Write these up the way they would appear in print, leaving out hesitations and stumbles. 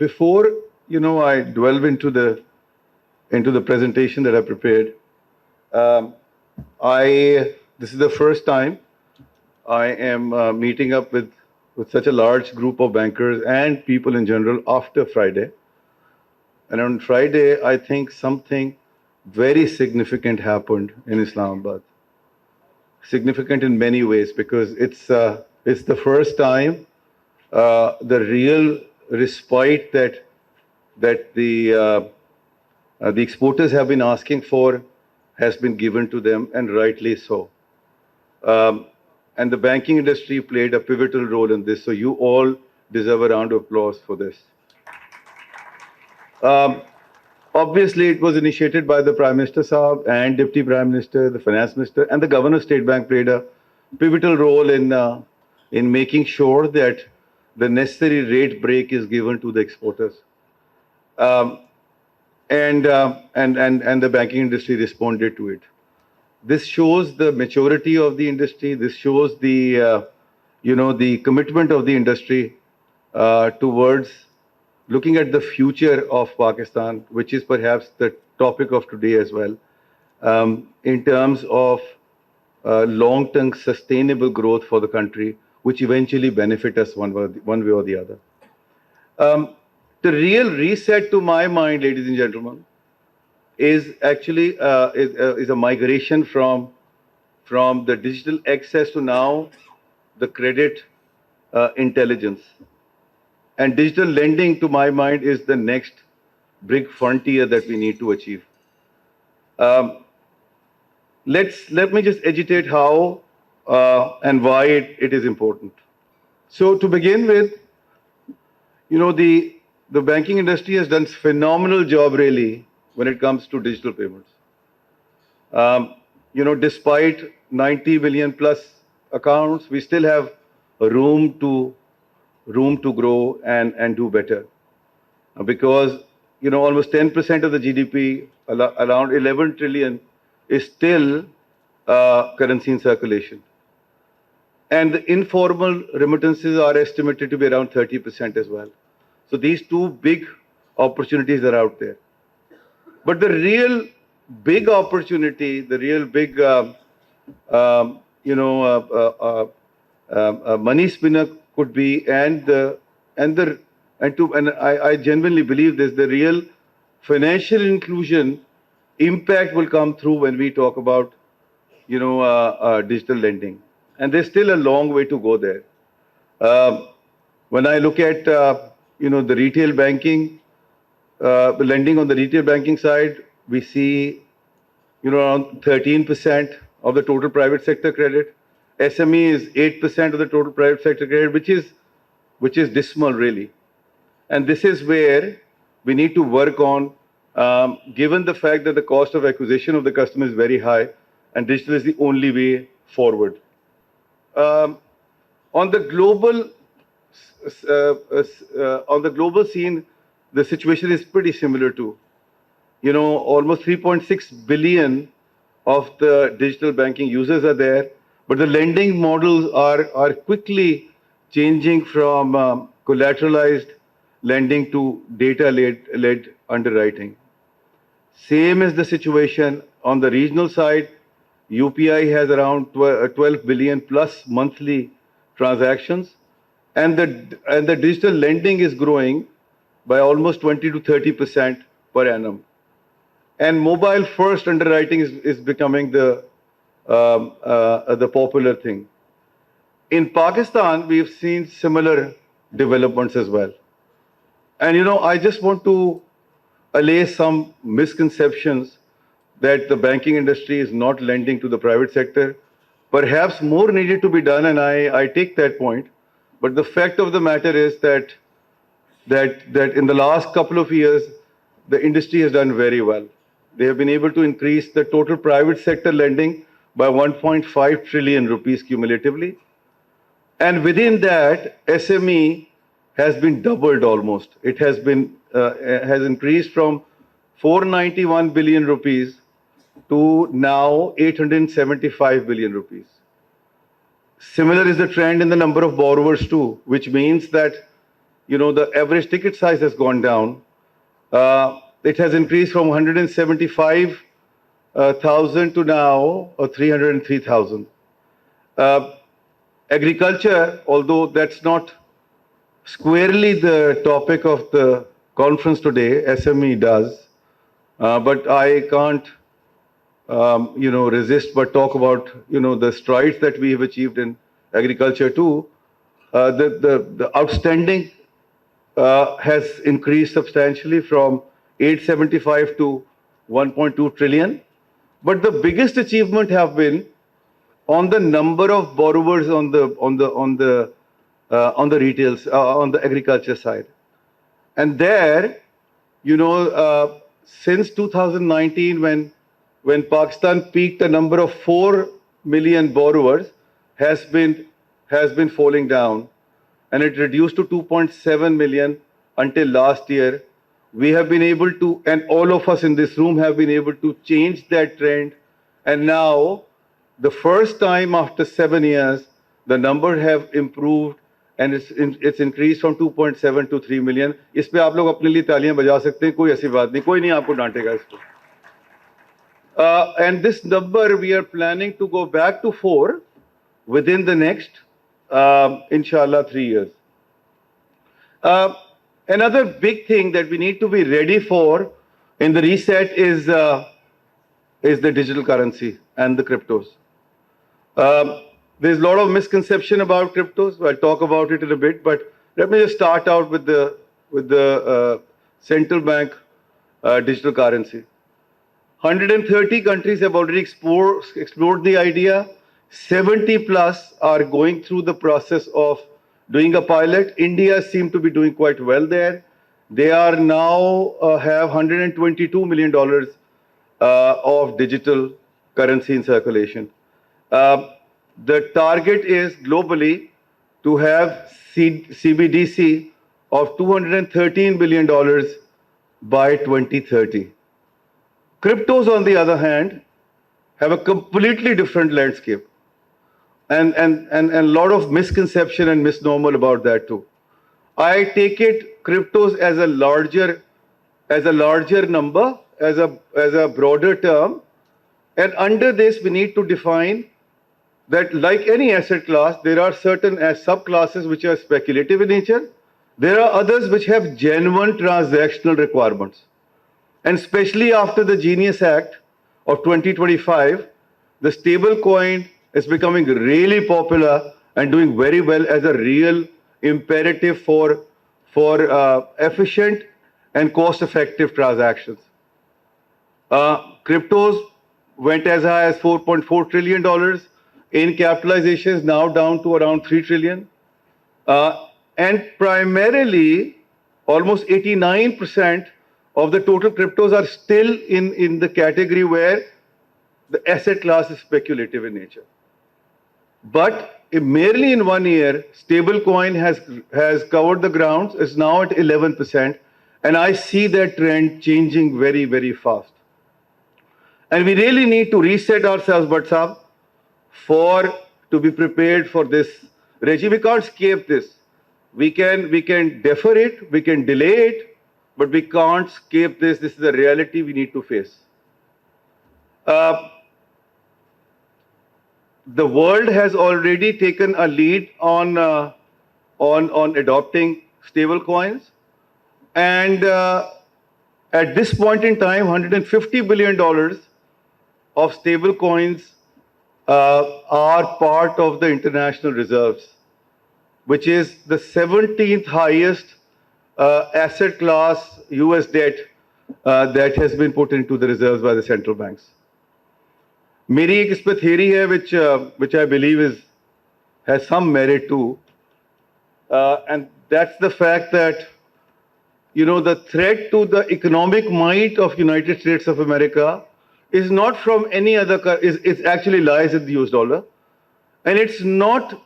Before I delve into the presentation that I prepared, um, I this is the first time I am meeting up with such a large group of bankers and people in general after Friday. And on Friday, I think something very significant happened in Islamabad. Significant in many ways because it's the first time the real respite that the exporters have been asking for has been given to them, and rightly so. Um, and the banking industry played a pivotal role in this. So you all deserve a round of applause for this. Um, Obviously, it was initiated by the Prime Minister Saab and Deputy Prime Minister, the Finance Minister, and the Governor of State Bank played a pivotal role in making sure that the necessary rate break is given to the exporters. Um, and the banking industry responded to it. This shows the maturity of the industry. This shows the commitment of the industry towards looking at the future of Pakistan, which is perhaps the topic of today as well, in terms of long-term sustainable growth for the country, which eventually benefit us one way or the other. Um, the real reset, to my mind, ladies and gentlemen, is actually is a migration from the digital access to now the credit intelligence. And digital lending, to my mind, is the next big frontier that we need to achieve. Um, let me just agitate how and why it is important. So to begin with, the banking industry has done phenomenal job really when it comes to digital payments. Despite 90 million plus accounts, we still have room to grow and do better. Because almost 10% of the GDP, around 11 trillion, is still currency in circulation. And the informal remittances are estimated to be around 30% as well. So these two big opportunities are out there. But the real big opportunity, the real big, um, you know, money spinner could be, and I genuinely believe this, the real financial inclusion impact will come through when we talk about, digital lending. And there's still a long way to go there. Um, when I look at, the retail banking, lending on the retail banking side, we see, around 13% of the total private sector credit. SME is 8% of the total private sector credit, which is dismal, really. And this is where we need to work on, given the fact that the cost of acquisition of the customer is very high, and digital is the only way forward. Um, on the global on the global scene, the situation is pretty similar too. Almost 3.6 billion of the digital banking users are there, but the lending models are quickly changing from collateralized lending to data-led underwriting. Same is the situation on the regional side. UPI has around 12 billion plus monthly transactions, and the digital lending is growing by almost 20 to 30% per annum. And mobile first underwriting is becoming the popular thing. In Pakistan, we've seen similar developments as well. And I just want to allay some misconceptions that the banking industry is not lending to the private sector. Perhaps more needed to be done, and I take that point. But the fact of the matter is that in the last couple of years, the industry has done very well. They have been able to increase the total private sector lending by 1.5 trillion rupees cumulatively. And within that, SME has been doubled almost. It has increased from 491 billion rupees to now 875 billion rupees. Similar is the trend in the number of borrowers too, which means that the average ticket size has gone down. It has increased from 175,000 to now 303,000. Agriculture, although that's not squarely the topic of the conference today, SME does, but I can't, resist but talk about, the strides that we have achieved in agriculture too. The outstanding has increased substantially from 875 to 1.2 trillion. But the biggest achievement have been on the number of borrowers on the retails on the agriculture side. And there, since 2019, when Pakistan peaked, a number of 4 million borrowers has been falling down, and it reduced to 2.7 million until last year. We have been able to, and all of us in this room have been able to change that trend. And now, the first time after 7 years, the number have improved and it's increased from 2.7 to 3 million. इस पे आप लोग अपने लिए तालियां बजा सकते हैं, कोई ऐसी बात नहीं, कोई नहीं आपको डांटेगा इसको. And this number we are planning to go back to 4 within the next, inshallah, 3 years. Another big thing that we need to be ready for in the reset is the digital currency and the cryptos. There's a lot of misconception about cryptos. I'll talk about it in a bit, but let me just start out with the central bank digital currency. 130 countries have already explored the idea. 70 plus are going through the process of doing a pilot. India seems to be doing quite well there. They are now have $122 million of digital currency in circulation. The target is globally to have CBDC of $213 billion by 2030. Cryptos, on the other hand, have a completely different landscape, and a lot of misconception and misnomer about that too. I take it cryptos as a larger number, as a broader term, and under this we need to define that, like any asset class, there are certain subclasses which are speculative in nature. There are others which have genuine transactional requirements. And especially after the Genius Act of 2025, the stable coin is becoming really popular and doing very well as a real imperative for efficient and cost-effective transactions. Cryptos went as high as $4.4 trillion in capitalization, is now down to around 3 trillion. And primarily, almost 89% of the total cryptos are still in the category where the asset class is speculative in nature. But merely in 1 year, stablecoin has covered the grounds. It's now at 11%, and I see that trend changing very, very fast. And we really need to reset ourselves, Bhatt Sahab, to be prepared for this regime. We can't escape this. We can defer it, we can delay it, but we can't escape this. This is a reality we need to face. The world has already taken a lead on adopting stable coins, and at this point in time, $150 billion of stable coins are part of the international reserves, which is the 17th highest asset class US debt that has been put into the reserves by the central banks. मेरी एक इस पे theory है which I believe has some merit too, and that's the fact that the threat to the economic might of United States of America is not from any other. It actually lies in the US dollar, and it's not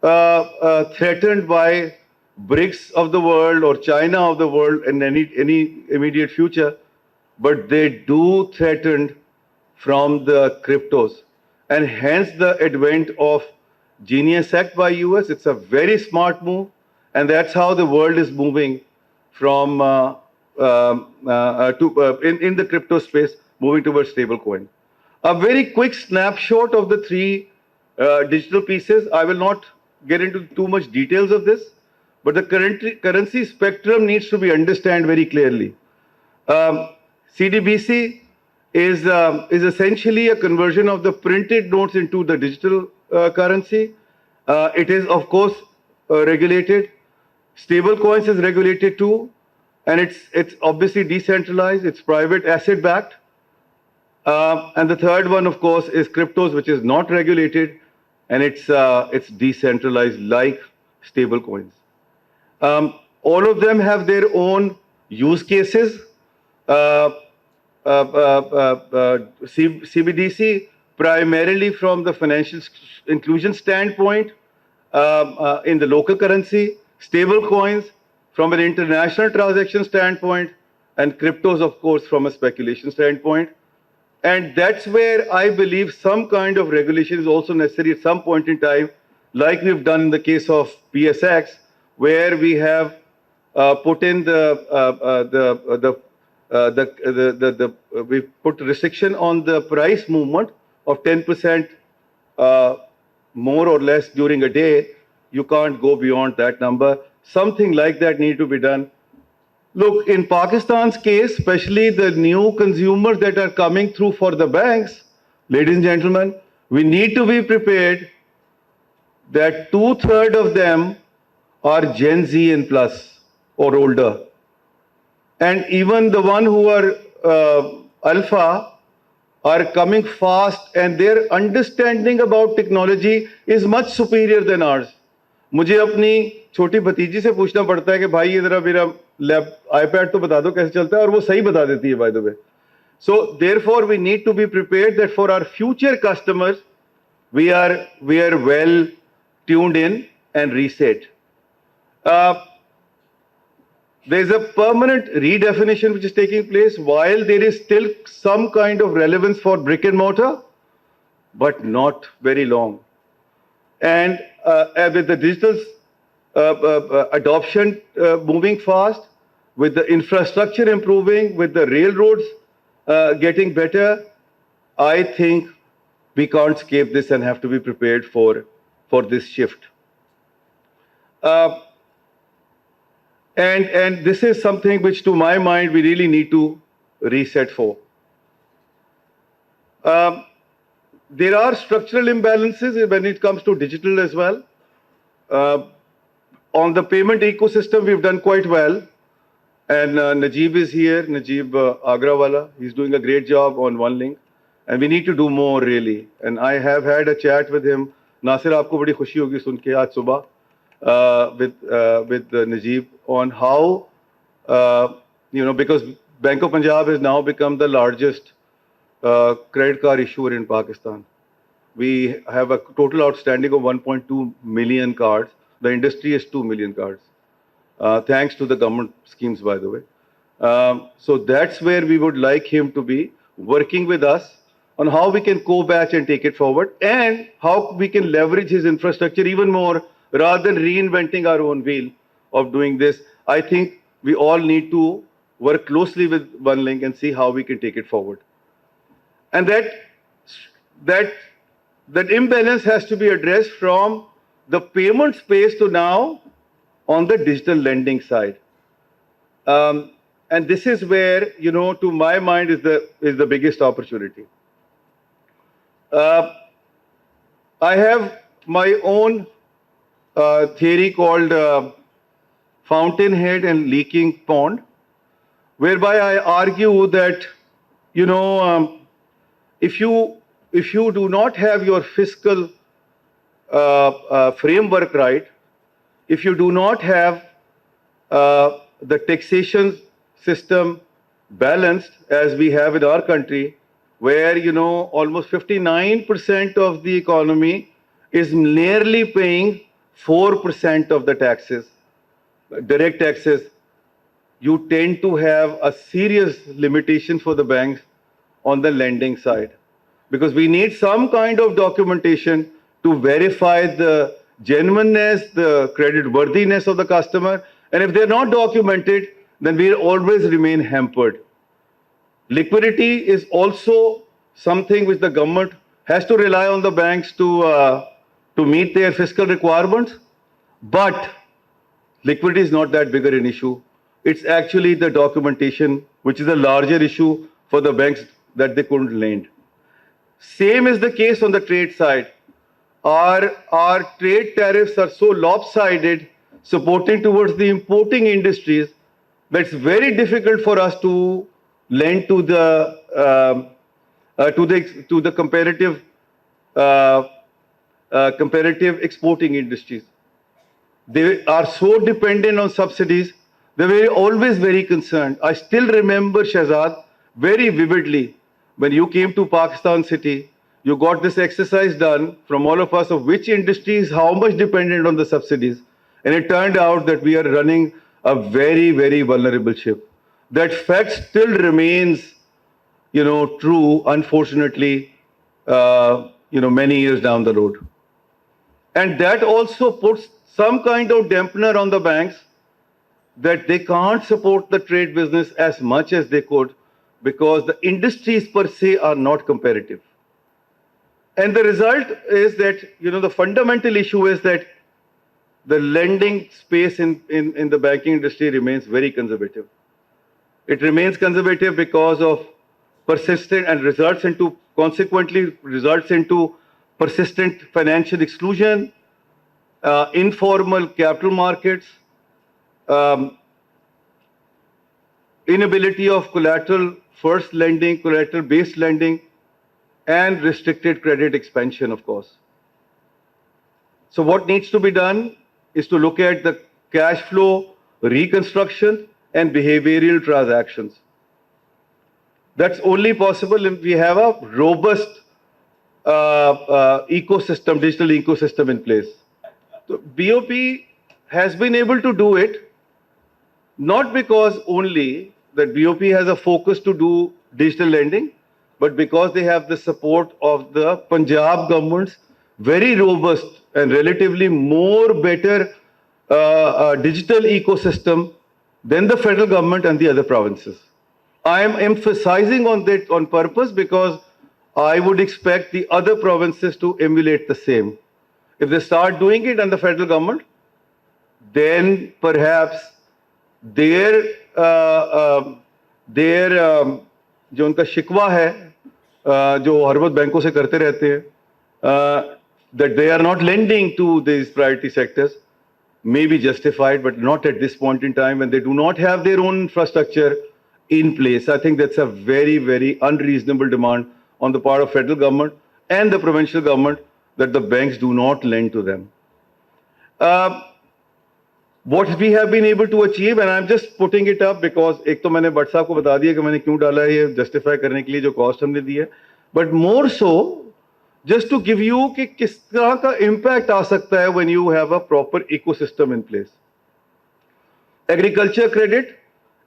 threatened by BRICS of the world or China of the world in any immediate future, but they do threatened from the cryptos, and hence the advent of Genius Act by US. It's a very smart move, And that's how the world is moving from in the crypto space, moving towards stablecoin. A very quick snapshot of the three digital pieces. I will not get into too much details of this, but the currency spectrum needs to be understood very clearly. CDBC is essentially a conversion of the printed notes into the digital currency. It is, of course, regulated. Stable coins is regulated too, and it's obviously decentralized. It's private asset backed. And the third one, of course, is cryptos, which is not regulated, and it's decentralized like stable coins. All of them have their own use cases. CBDC primarily from the financial inclusion standpoint in the local currency, stable coins from an international transaction standpoint, and cryptos, of course, from a speculation standpoint. And that's where I believe some kind of regulation is also necessary at some point in time, like we've done in the case of PSX, where we have put in we put restriction on the price movement of 10% more or less during a day. You can't go beyond that number. Something like that need to be done. Look, in Pakistan's case, especially the new consumers that are coming through for the banks, ladies and gentlemen, we need to be prepared that 2/3 of them are Gen Z and plus or older. And even the one who are alpha are coming fast, and their understanding about technology is much superior than ours. मुझे अपनी छोटी भतीजी से पूछना पड़ता है कि भाई ये जरा मेरा लैप आईपैड तो बता दो कैसे चलता है, और वो सही बता देती है, by the way. So therefore we need to be prepared that for our future customers we are well tuned in and reset. There's a permanent redefinition which is taking place, while there is still some kind of relevance for brick and mortar, but not very long. And with the digital adoption moving fast, with the infrastructure improving, with the railroads getting better, I think we can't escape this and have to be prepared for this shift. And this is something which, to my mind, we really need to reset for. There are structural imbalances when it comes to digital as well. On the payment ecosystem, we've done quite well. And Najib is here, Najib Agrawala. He's doing a great job on OneLink. And we need to do more, really. And I have had a chat with him. Nasir, aapko badi khushi hogi sun ke aaj subah with Najib on how, because Bank of Punjab has now become the largest credit card issuer in Pakistan. We have a total outstanding of 1.2 million cards. The industry is 2 million cards, thanks to the government schemes, by the way. So that's where we would like him to be working with us on how we can co-batch and take it forward, and how we can leverage his infrastructure even more rather than reinventing our own wheel of doing this. I think we all need to work closely with OneLink and see how we can take it forward. And that imbalance has to be addressed from the payment space to now on the digital lending side. And this is where, to my mind, is the biggest opportunity. I have my own theory called fountainhead and leaking pond, whereby I argue that, if you do not have your fiscal framework right, if you do not have the taxation system balanced as we have in our country, where almost 59% of the economy is nearly paying 4% of the taxes, direct taxes, you tend to have a serious limitation for the banks on the lending side, because we need some kind of documentation to verify the genuineness, the credit worthiness of the customer. And if they're not documented, then we'll always remain hampered. Liquidity is also something which the government has to rely on the banks to meet their fiscal requirements. But liquidity is not that bigger an issue. It's actually the documentation, which is a larger issue for the banks that they couldn't lend. Same is the case on the trade side. Our trade tariffs are so lopsided, supporting towards the importing industries, that it's very difficult for us to lend to the comparative exporting industries. They are so dependent on subsidies. They were always very concerned. I still remember, Shahzad, very vividly, when you came to Pakistan City, you got this exercise done from all of us of which industry is how much dependent on the subsidies. And it turned out that we are running a very, very vulnerable ship. That fact still remains, true, unfortunately, many years down the road. And that also puts some kind of dampener on the banks that they can't support the trade business as much as they could because the industries per se are not comparative. And the result is that, the fundamental issue is that the lending space in the banking industry remains very conservative. It remains conservative because of persistent and consequently results into persistent financial exclusion, informal capital markets, inability of collateral first lending, collateral based lending, and restricted credit expansion, of course. So what needs to be done is to look at the cash flow reconstruction and behavioral transactions. That's only possible if we have a robust ecosystem, digital ecosystem in place. So BOP has been able to do it, not because only that BOP has a focus to do digital lending, but because they have the support of the Punjab government's very robust and relatively more better digital ecosystem than the federal government and the other provinces. I am emphasizing on that on purpose because I would expect the other provinces to emulate the same. If they start doing it and the federal government, then perhaps their जो उनका शिकवा है जो हर वक्त बैंकों से करते रहते हैं that they are not lending to these priority sectors may be justified, but not at this point in time when they do not have their own infrastructure in place. I think that's a very, very unreasonable demand on the part of federal government and the provincial government that the banks do not lend to them. What we have been able to achieve, and I'm just putting it up because एक तो मैंने भट्ट साहब को बता दिया कि मैंने क्यों डाला है ये जस्टिफाई करने के लिए जो कॉस्ट हमने दी है, but more so just to give you कि किस तरह का impact आ सकता है when you have a proper ecosystem in place. Agriculture credit,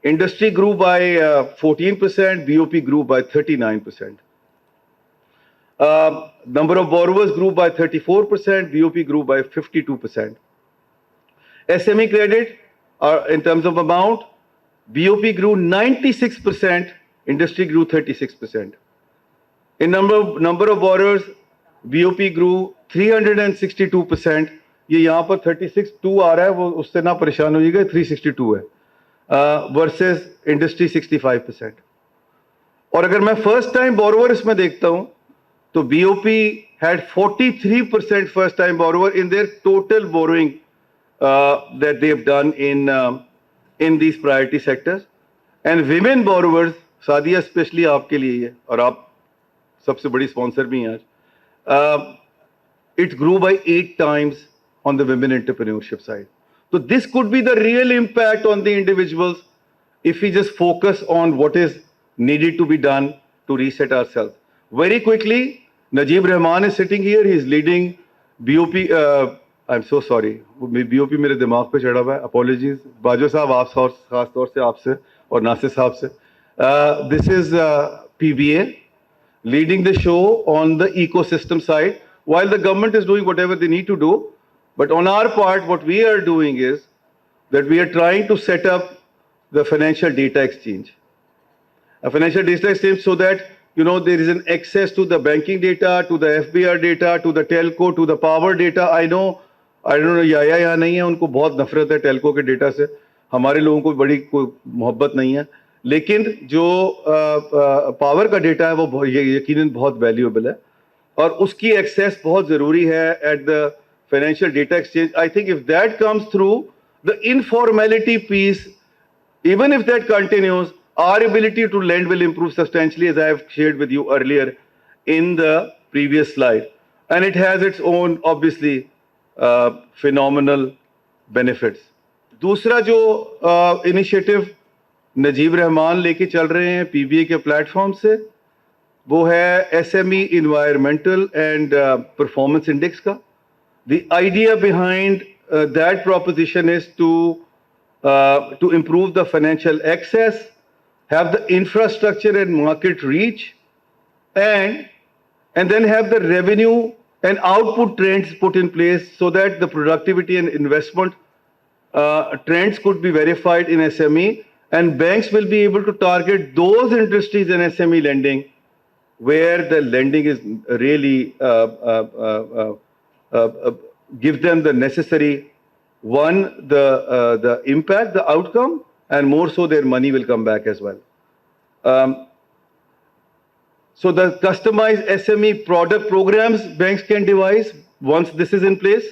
industry grew by 14%, BOP grew by 39%. Number of borrowers grew by 34%, BOP grew by 52%. SME credit, in terms of amount, BOP grew 96%, industry grew 36%. In number of borrowers, BOP grew 362%. ये यहाँ पर 36.2 आ रहा है, वो उससे ना परेशान होइएगा, 362 है, versus industry 65%. और अगर मैं first time borrower इसमें देखता हूँ, तो BOP had 43% first time borrower in their total borrowing that they have done in these priority sectors. And women borrowers, Sadia especially आपके लिए है, और आप सबसे बड़ी sponsor भी हैं आज, it grew by 8 times on the women entrepreneurship side. So this could be the real impact on the individuals if we just focus on what is needed to be done to reset ourselves. Very quickly, Najib Rahman is sitting here. He is leading BOP. I'm so sorry. BOP मेरे दिमाग पे चढ़ा हुआ है. Apologies. बाजो साहब आप खास तौर से आपसे और नासिर साहब से. This is PBA leading the show on the ecosystem side. While the government is doing whatever they need to do, But on our part, what we are doing is that we are trying to set up the financial data exchange. A financial data exchange so that, there is an access to the banking data, to the FBR data, to the telco, to the power data. I don't know, या यहाँ नहीं है, उनको बहुत नफरत है telco के data से. हमारे लोगों को बड़ी कोई मोहब्बत नहीं है. लेकिन जो पावर का डेटा है वो यकीनन बहुत वैल्यूएबल है और उसकी एक्सेस बहुत जरूरी है at the financial data exchange. I think if that comes through the informality piece, even if that continues, our ability to lend will improve substantially, as I have shared with you earlier in the previous slide. And it has its own, obviously, phenomenal benefits. दूसरा जो initiative Najeeb Rahman लेके चल रहे हैं PBA के platform से, वो है SME environmental and performance index का. The idea behind that proposition is to improve the financial access, have the infrastructure and market reach, and then have the revenue and output trends put in place so that the productivity and investment trends could be verified in SME, and banks will be able to target those industries in SME lending where the lending is really give them the necessary the impact, the outcome, and more so their money will come back as well. So the customized SME product programs banks can devise once this is in place,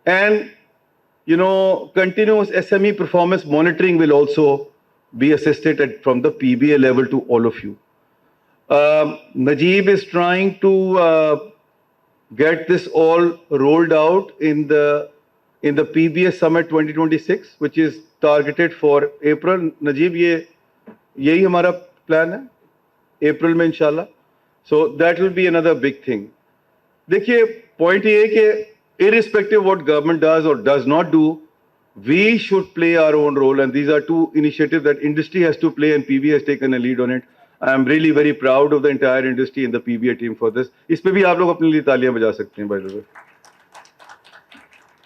and continuous SME performance monitoring will also be assisted from the PBA level to all of you. Najib is trying to get this all rolled out in the PBA Summit 2026, which is targeted for April. Najib, यही हमारा plan है, April में इंशाल्लाह. So that will be another big thing. देखिए, point ये है कि irrespective what government does or does not do, we should play our own role, and these are two initiatives that industry has to play, and PBA has taken a lead on it. I am really very proud of the entire industry and the PBA team for this. इस पे भी आप लोग अपने लिए तालियां बजा सकते हैं, by the way.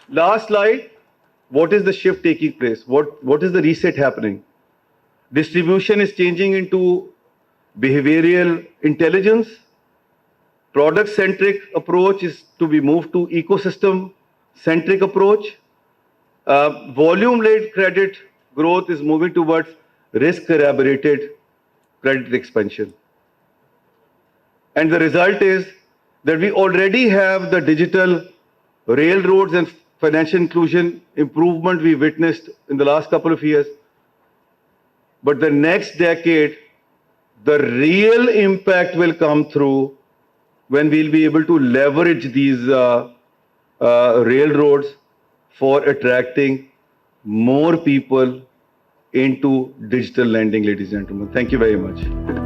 Last slide. What is the shift taking place? What is the reset happening? Distribution is changing into behavioral intelligence. Product-centric approach is to be moved to ecosystem-centric approach. Volume-led credit growth is moving towards risk-corroborated credit expansion. And the result is that we already have the digital railroads and financial inclusion improvement we witnessed in the last couple of years. But the next decade, the real impact will come through when we'll be able to leverage these railroads for attracting more people into digital lending, ladies and gentlemen. Thank you very much.